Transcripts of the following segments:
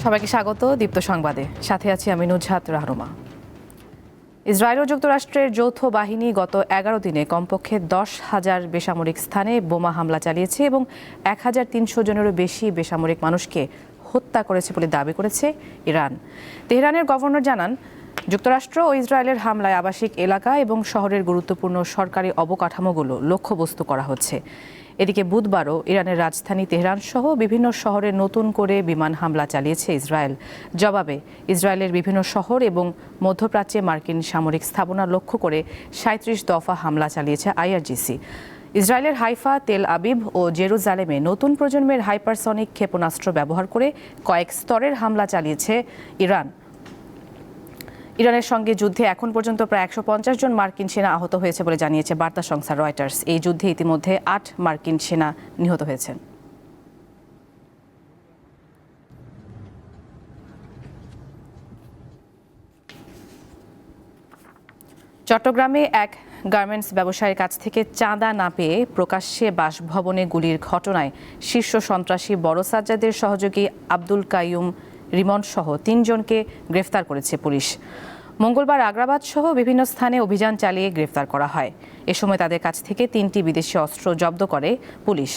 সবাইকে স্বাগত দীপ্ত সংবাদে, সাথে আছি আমি নুজহাত রাহরুমা। ইসরায়েল ও যুক্তরাষ্ট্রের যৌথ বাহিনী গত 11 দিনে কমপক্ষে 10,000 বেসামরিক স্থানে বোমা হামলা চালিয়েছে এবং 1,300 জনেরও বেশি বেসামরিক মানুষকে হত্যা করেছে বলে দাবি করেছে ইরান। তেহরানের গভর্নর জানান, যুক্তরাষ্ট্র ও ইসরায়েলের হামলায় আবাসিক এলাকা এবং শহরের গুরুত্বপূর্ণ সরকারি অবকাঠামোগুলো লক্ষ্যবস্তু করা হচ্ছে। এদিকে বুধবারও ইরানের রাজধানী তেহরান সহ বিভিন্ন শহরে নতুন করে বিমান হামলা চালিয়েছে ইসরায়েল। জবাবে ইসরায়েলের বিভিন্ন শহর এবং মধ্যপ্রাচ্যে মার্কিন সামরিক স্থাপনা লক্ষ্য করে 37 দফা হামলা চালিয়েছে আইআরজিসি। ইসরায়েলের হাইফা, তেল আবিব ও জেরুজালেমে নতুন প্রজন্মের হাইপারসনিক ক্ষেপণাস্ত্র ব্যবহার করে কয়েক স্তরের হামলা চালিয়েছে ইরান। ইরানের সঙ্গে যুদ্ধে এখন পর্যন্ত প্রায় 150 জন মার্কিন সেনা আহত হয়েছে বলে জানিয়েছে বার্তা সংস্থা রয়টার্স। এই যুদ্ধে ইতিমধ্যে 8 মার্কিন সেনা নিহত হয়েছেন। চট্টগ্রামে এক গার্মেন্টস ব্যবসায়ীর কাছ থেকে চাঁদা না পেয়ে প্রকাশ্যে বাসভবনে গুলির ঘটনায় শীর্ষ সন্ত্রাসী বড় সাজ্জাদের সহযোগী আব্দুল কাইয়ুম রিমন সহ 3 জনকে গ্রেফতার করেছে পুলিশ। মঙ্গলবার আগ্রাবাদ সহ বিভিন্ন স্থানে অভিযান চালিয়ে গ্রেফতার করা হয়। এ সময় তাদের কাছ থেকে 3টি বিদেশি অস্ত্র জব্দ করে পুলিশ।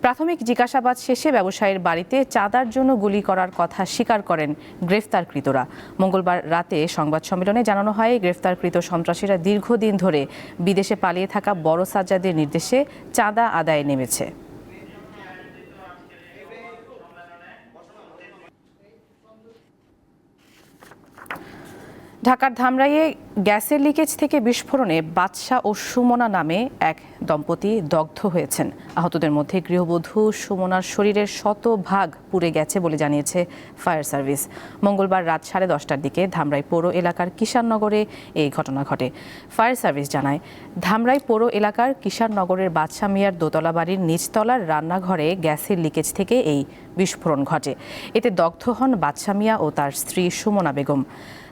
প্রাথমিক জিজ্ঞাসাবাদ শেষে ব্যবসায়ীর বাড়িতে চাঁদার জন্য গুলি করার কথা স্বীকার করেন গ্রেফতারকৃতরা। মঙ্গলবার রাতে সংবাদ সম্মেলনে জানানো হয়, গ্রেফতারকৃত সন্ত্রাসীরা দীর্ঘদিন ধরে বিদেশে পালিয়ে থাকা বড় সাজ্জাদের নির্দেশে চাঁদা আদায়ে নেমেছে। ঢাকার ধামরাইয়ে গ্যাসের লিকেজ থেকে বিস্ফোরণে বাদশা ও সুমনা নামে এক দম্পতি দগ্ধ হয়েছেন। আহতদের মধ্যে গৃহবধূ সুমনার শরীরের শতভাগ পুড়ে গেছে বলে জানিয়েছে ফায়ার সার্ভিস। মঙ্গলবার রাত 10:30টার দিকে ধামরাই পৌর এলাকার কিষাননগরে এই ঘটনা ঘটে। ফায়ার সার্ভিস জানায়, ধামরাই পৌর এলাকার কিষাননগরের বাদশা মিয়ার দোতলা বাড়ির নিচতলার রান্নাঘরে গ্যাসের লিকেজ থেকে এই বিস্ফোরণ ঘটে। এতে দগ্ধ হন বাদশা মিয়া ও তার স্ত্রী সুমনা বেগম।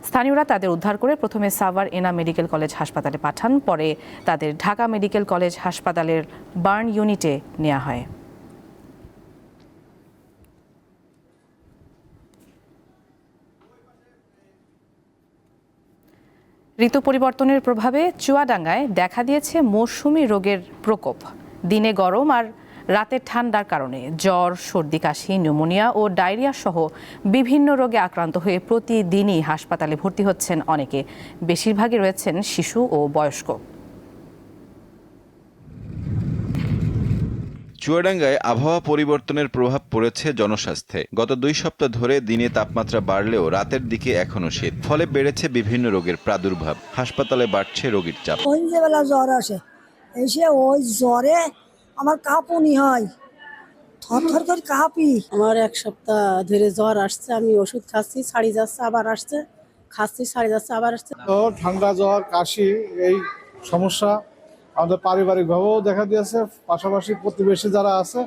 স্থানীয়রা তাদের উদ্ধার করে প্রথমে সাভার এনা মেডিকেল কলেজ হাসপাতালে পাঠান, পরে তাদের ঢাকা মেডিকেল কলেজ হাসপাতালের বার্ন ইউনিটে নেওয়া হয়। ঋতু পরিবর্তনের প্রভাবে চুয়াডাঙ্গায় দেখা দিয়েছে মৌসুমি রোগের প্রকোপ। দিনে গরম আর রাতে ঠান্ডার কারণে জ্বর, সর্দি, কাশি, নিউমোনিয়া ও ডায়রিয়া সহ বিভিন্ন রোগে আক্রান্ত হয়ে প্রতিদিনই হাসপাতালে ভর্তি হচ্ছেন অনেকে। বেশিরভাগই রয়েছেন শিশু ও বয়স্ক। চুয়াডাঙ্গায় আবহাওয়া পরিবর্তনের প্রভাব পড়েছে জনস্বাস্থ্যে। গত 2 সপ্তাহ ধরে দিনে তাপমাত্রা বাড়লেও রাতের দিকে এখনো শীত, ফলে বেড়েছে বিভিন্ন রোগের প্রাদুর্ভাব। হাসপাতালে বাড়ছে রোগীর চাপ। বেলা জ্বর আসে, এসে ওই জ্বরে আমার কাঁপুনি হয়, থরথর করে কাঁপি। আমার 1 সপ্তাহ ধরে জ্বর আসছে, আমি ওষুধ খাচ্ছি, ছাড়ি যাচ্ছে, আবার আসছে, খাচ্ছি, ছাড়ি যাচ্ছে, আবার আসছে। ঠান্ডা, জ্বর, কাশি এই সমস্যা আমাদের পারিবারিকভাবেও দেখা দিয়েছে, পাশাপাশি প্রতিবেশী যারা আছে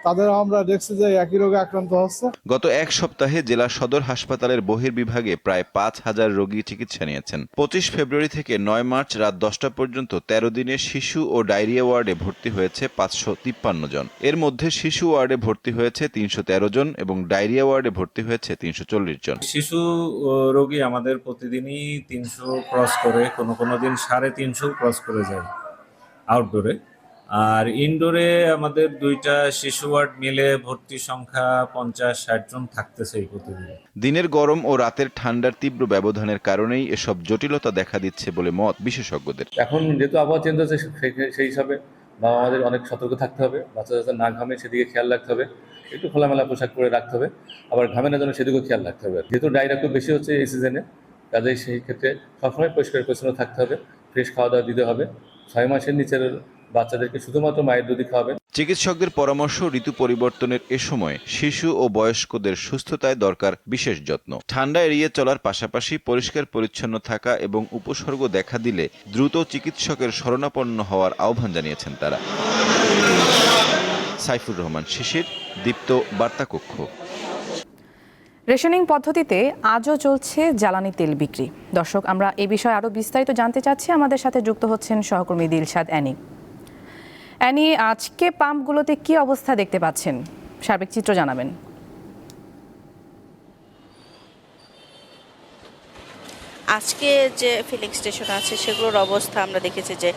তাদেরও আমরা দেখছি যে একই রোগে আক্রান্ত হচ্ছে। গত 1 সপ্তাহে জেলা সদর হাসপাতালের বহির্বিভাগে প্রায় 5,000 রোগী চিকিৎসা নিয়েছেন। 25 ফেব্রুয়ারি থেকে 9 মার্চ রাত 10টা পর্যন্ত 13 দিনে শিশু ও ডায়রিয়া ওয়ার্ডে ভর্তি হয়েছে 553 জন। এর মধ্যে শিশু ওয়ার্ডে ভর্তি হয়েছে 313 জন এবং ডায়রিয়া ওয়ার্ডে ভর্তি হয়েছে 340 জন। শিশু রোগী আমাদের প্রতিদিনই 300 ক্রস করে, কোনো দিন 350 ক্রস করে যায় আউটডোরে। আর ইনডোরে আমাদের 2টা শিশু ওয়ার্ড মিলে ভর্তি সংখ্যা 50-60 জন থাকতেছে এই প্রতিদিন। দিনের গরম ও রাতের ঠান্ডার তীব্র ব্যবধানের কারণেই এসব জটিলতা দেখা দিচ্ছে বলে মত বিশেষজ্ঞদের। এখন যেহেতু আবহাওয়া চেঞ্জ হচ্ছে, সেই হিসাবে আমাদের অনেক সতর্ক থাকতে হবে। বাচ্চা যাতে না ঘামে সেদিকে খেয়াল রাখতে হবে, একটু খোলামেলা পোশাক পরে রাখতে হবে, আবার ঘামে না যেন সেদিকেও খেয়াল রাখতে হবে। যেহেতু ডায়রিয়া খুব বেশি হচ্ছে এই সিজনে, কাজেই সেই ক্ষেত্রে সবসময় পরিষ্কার পরিচ্ছন্ন থাকতে হবে, ফ্রেশ খাওয়া দাওয়া দিতে হবে। 6 মাসের নিচের বাচ্চাদেরকে শুধুমাত্র মায়ের দুধই খাওয়াবেন। চিকিৎসকদের পরামর্শ, ঋতু পরিবর্তনের এ সময় শিশু ও বয়স্কদের সুস্থতায় দরকার বিশেষ যত্ন। ঠান্ডা এড়িয়ে চলার পাশাপাশি পরিষ্কার পরিচ্ছন্ন থাকা এবং উপসর্গ দেখা দিলে দ্রুত চিকিৎসকের শরণাপন্ন হওয়ার আহ্বান জানিয়েছেন তারা। সাইফুর রহমান শিশির, দীপ্ত বার্তা কক্ষ। রেশনিং পদ্ধতিতে আজও চলছে জ্বালানি তেল বিক্রি। দর্শক, আমরা এই বিষয়ে আরও বিস্তারিত জানতে চাচ্ছি। আমাদের সাথে যুক্ত হচ্ছেন সহকর্মী দিলশাদ অ্যানি। অ্যানি, আজকে পাম্পগুলোতে কি অবস্থা দেখতে পাচ্ছেন? সার্বিক চিত্র জানাবেন। আজকে যে ফিলিং স্টেশন আছে সেগুলোর অবস্থা আমরা দেখেছি যে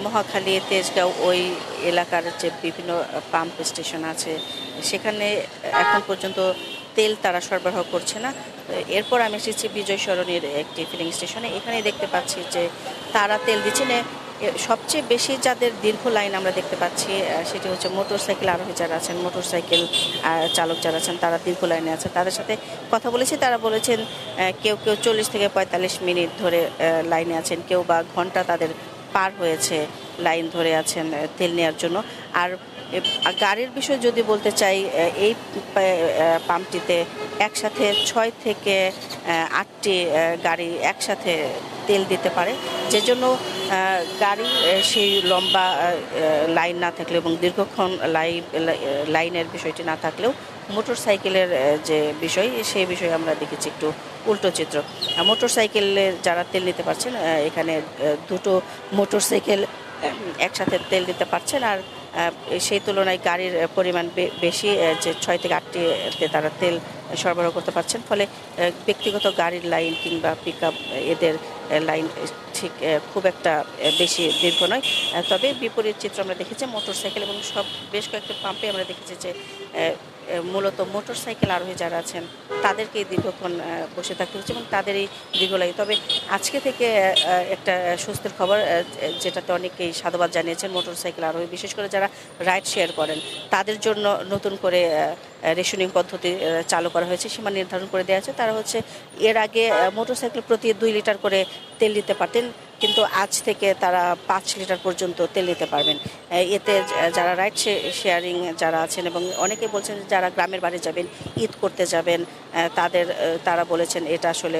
মহাখালী, তেজগাঁও ওই এলাকার যে বিভিন্ন পাম্প স্টেশন আছে সেখানে এখন পর্যন্ত তেল তারা সরবরাহ করছে না। এরপর আমি এসেছি বিজয় সরণির একটি ফিলিং স্টেশনে, এখানে দেখতে পাচ্ছি যে তারা তেল দিচ্ছে না। সবচেয়ে বেশি যাদের দীর্ঘ লাইন আমরা দেখতে পাচ্ছি সেটি হচ্ছে মোটরসাইকেল আরোহী যারা আছেন, মোটরসাইকেল চালক যারা আছেন তারা দীর্ঘ লাইনে আছেন। তাদের সাথে কথা বলেছি, তারা বলেছেন কেউ 40 থেকে 45 মিনিট ধরে লাইনে আছেন, কেউ বা ঘন্টা তাদের পার হয়েছে লাইন ধরে আছেন তেল নেওয়ার জন্য। আর গাড়ির বিষয় যদি বলতে চাই, এই পাম্পটিতে একসাথে 6 থেকে 8টি গাড়ি একসাথে তেল দিতে পারে, যে জন্য গাড়ি সেই লম্বা লাইন না থাকলেও এবং দীর্ঘক্ষণ লাইনের বিষয়টি না থাকলেও মোটরসাইকেলের যে বিষয় সেই বিষয়ে আমরা দেখেছি একটু উল্টো চিত্র। মোটরসাইকেলের যারা তেল নিতে পারছেন, এখানে দুটো মোটরসাইকেল একসাথে তেল দিতে পারছেন, আর সেই তুলনায় গাড়ির পরিমাণ বেশি, যে 6 থেকে 8টিতে তারা তেল সরবরাহ করতে পারছেন। ফলে ব্যক্তিগত গাড়ির লাইন কিংবা পিকআপ এদের লাইন ঠিক খুব একটা বেশি দীর্ঘ নয়। তবে বিপরীত চিত্র আমরা দেখেছি মোটরসাইকেল এবং বেশ কয়েকটি পাম্পে আমরা দেখেছি যে মূলত মোটরসাইকেল আরোহী যারা আছেন তাদেরকেই দীর্ঘক্ষণ বসে থাকতে হচ্ছে এবং তাদেরই দীর্ঘ লাগে। তবে আজকে থেকে একটা স্বস্তির খবর, যেটাতে অনেকেই সাধুবাদ জানিয়েছেন মোটরসাইকেল আরোহী, বিশেষ করে যারা রাইড শেয়ার করেন তাদের জন্য নতুন করে রেশনিং পদ্ধতি চালু করা হয়েছে, সীমা নির্ধারণ করে দেওয়া আছে। তারা হচ্ছে এর আগে মোটরসাইকেল প্রতি 2 লিটার করে তেল দিতে পারতেন, কিন্তু আজ থেকে তারা 5 লিটার পর্যন্ত তেল নিতে পারবেন। এতে যারা রাইড শেয়ারিং যারা আছেন এবং অনেকে বলছেন যারা গ্রামের বাড়ি যাবেন, ঈদ করতে যাবেন, তারা বলেছেন এটা আসলে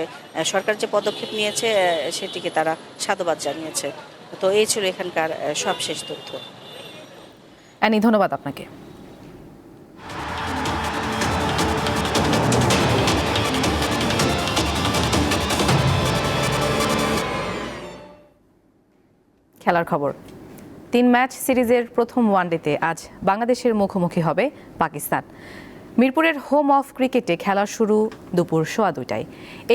সরকার যে পদক্ষেপ নিয়েছে সেটিকে তারা সাধুবাদ জানিয়েছে। তো এই ছিল এখানকার সবশেষ তথ্য। অ্যানি, ধন্যবাদ আপনাকে। খেলার খবর। 3 ম্যাচ সিরিজের প্রথম ওয়ানডেতে আজ বাংলাদেশের মুখোমুখি হবে পাকিস্তান। মিরপুরের হোম অফ ক্রিকেটে খেলা শুরু দুপুর 2:15টায়।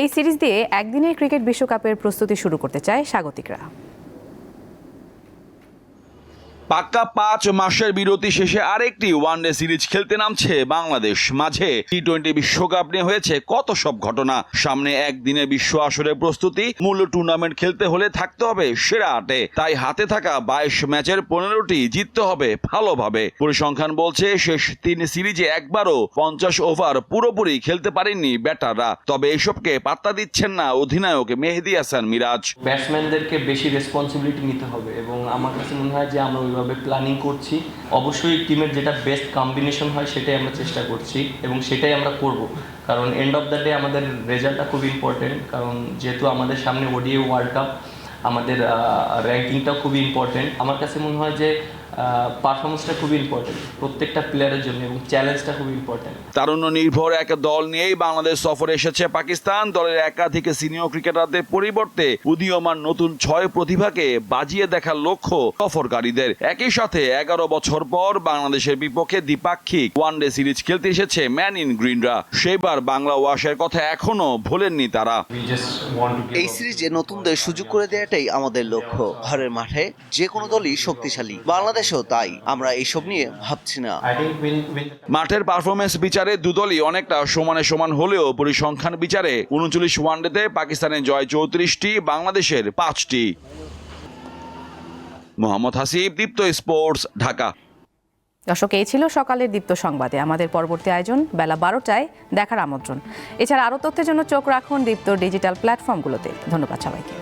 এই সিরিজ দিয়ে একদিনের ক্রিকেট বিশ্বকাপের প্রস্তুতি শুরু করতে চায় স্বাগতিকরা। পাক্কা 5 মাসের বিরতি শেষে আরেকটি ওয়ানডে সিরিজ খেলতে নামছে বাংলাদেশ। মাঝে টি-20 বিশ্বকাপ নিয়ে হয়েছে কত সব ঘটনা। সামনে একদিনের বিশ্ব আসরের প্রস্তুতি, মূল টুর্নামেন্ট খেলতে হলে থাকতে হবে সেরা 8-এ। তাই হাতে থাকা 22 ম্যাচের 15টি জিততে হবে ভালোভাবে। পরিসংখ্যান বলছে শেষ 3 সিরিজে একবারও 50 ওভার পুরোপুরি খেলতে পারেননি ব্যাটাররা। তবে এসবকে পাত্তা দিচ্ছেন না অধিনায়ক মেহেদী হাসান মিরাজ। ব্যাটসম্যানদেরকে বেশি রেসপন্সিবিলিটি নিতে হবে এবং আমার কাছে মনে হয় যে আমরা ওইভাবে প্ল্যানিং করছি। অবশ্যই টিমের যেটা বেস্ট কম্বিনেশন হয় সেটাই আমরা চেষ্টা করছি এবং সেটাই আমরা করব, কারণ এন্ড অফ দ্য ডে আমাদের রেজাল্টটা খুব ইম্পর্টেন্ট। কারণ যেহেতু আমাদের সামনে ওডিআই ওয়ার্ল্ড কাপ, আমাদের র্যাঙ্কিংটাও খুবই ইম্পর্টেন্ট। আমার কাছে মনে হয় যে পারফরমেন্সটা খুবই ইম্পর্টেন্ট প্রত্যেকটা প্লেয়ারের জন্য এবং চ্যালেঞ্জটা খুব ইম্পর্টেন্ট। তারুণ্য নির্ভর এক দল নিয়েই বাংলাদেশ সফরে এসেছে পাকিস্তান। দলের একাধিক সিনিয়র ক্রিকেটারদের পরিবর্তে উদীয়মান নতুন 6 প্রতিভাকে বাজিয়ে দেখার লক্ষ্য সফরকারীদের। একই সাথে 11 বছর পর বাংলাদেশের বিপক্ষে দ্বিপাক্ষিক ওয়ানডে সিরিজ খেলতে এসেছে ম্যান ইন গ্রিনরা। সেবার বাংলা ওয়াশের কথা এখনো ভোলেননি তারা। এই সিরিজে নতুনদের সুযোগ করে দেওয়াটাই আমাদের লক্ষ্য। ঘরের মাঠে যে কোনো দলই শক্তিশালী, বাংলাদেশও তাই। আমরা এইসব নিয়ে ভাবছি না। মাঠের পারফরমেন্স বিচারে দুদলই অনেকটা সমানে সমান হলেও পরিসংখ্যান বিচারে 39 ওয়ানডেতে পাকিস্তানের জয় 34টি, বাংলাদেশের 5টি। মোহাম্মদ হাসিব, দীপ্ত স্পোর্টস, ঢাকা। দর্শক, এই ছিল সকালের দীপ্ত সংবাদে। আমাদের পরবর্তী আয়োজন বেলা 12টায় দেখার আমন্ত্রণ। এছাড়া আরও তথ্যের জন্য চোখ রাখুন দীপ্ত ডিজিটাল প্ল্যাটফর্মগুলোতে। ধন্যবাদ সবাইকে।